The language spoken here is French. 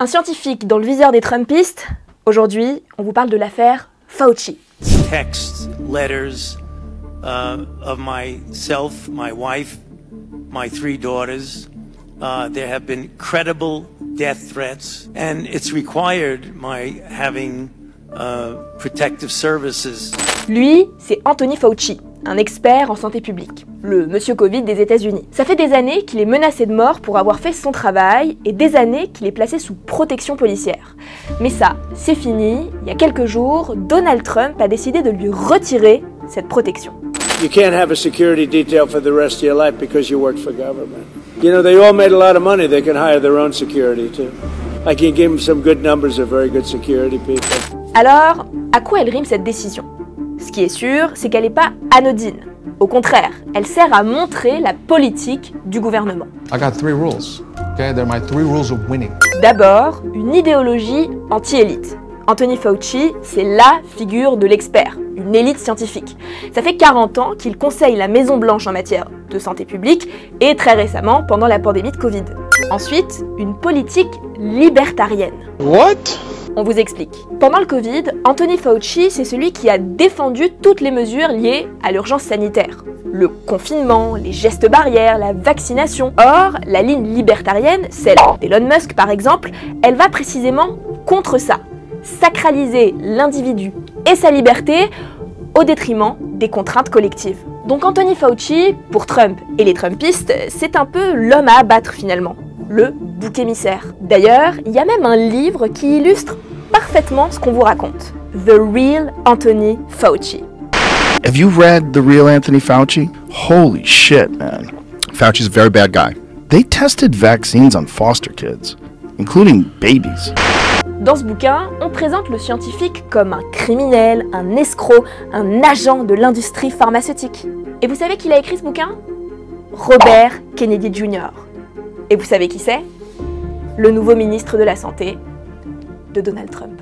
Un scientifique dans le viseur des Trumpistes. Aujourd'hui, on vous parle de l'affaire Fauci. Texts, letters of myself, my wife, my 3 daughters. There have been credible death threats, and it's required my having protective services. Lui, c'est Anthony Fauci, un expert en santé publique, le monsieur Covid des États-Unis. Ça fait des années qu'il est menacé de mort pour avoir fait son travail et des années qu'il est placé sous protection policière. Mais ça, c'est fini. Il y a quelques jours, Donald Trump a décidé de lui retirer cette protection. You can't have a security detail for the rest of your life because you work for government. You know, they all made a lot of money. They can hire their own security too. I can give them some good numbers of very good security people. Alors, à quoi elle rime cette décision? Ce qui est sûr, c'est qu'elle n'est pas anodine. Au contraire, elle sert à montrer la politique du gouvernement. I got 3 rules. Okay, they're my 3 rules of winning. D'abord, une idéologie anti-élite. Anthony Fauci, c'est la figure de l'expert, une élite scientifique. Ça fait 40 ans qu'il conseille la Maison-Blanche en matière de santé publique et très récemment pendant la pandémie de Covid. Ensuite, une politique libertarienne. What? On vous explique. Pendant le Covid, Anthony Fauci, c'est celui qui a défendu toutes les mesures liées à l'urgence sanitaire. Le confinement, les gestes barrières, la vaccination. Or, la ligne libertarienne, celle d'Elon Musk par exemple, elle va précisément contre ça. Sacraliser l'individu et sa liberté au détriment des contraintes collectives. Donc Anthony Fauci, pour Trump et les Trumpistes, c'est un peu l'homme à abattre finalement. Le bouc émissaire. D'ailleurs, il y a même un livre qui illustre parfaitement ce qu'on vous raconte. The Real Anthony Fauci. Have you read The Real Anthony Fauci? Holy shit, man. Fauci's a very bad guy. They tested vaccines on foster kids, including babies. Dans ce bouquin, on présente le scientifique comme un criminel, un escroc, un agent de l'industrie pharmaceutique. Et vous savez qui a écrit ce bouquin? Robert Kennedy Jr. Et vous savez qui c'est? Le nouveau ministre de la Santé de Donald Trump.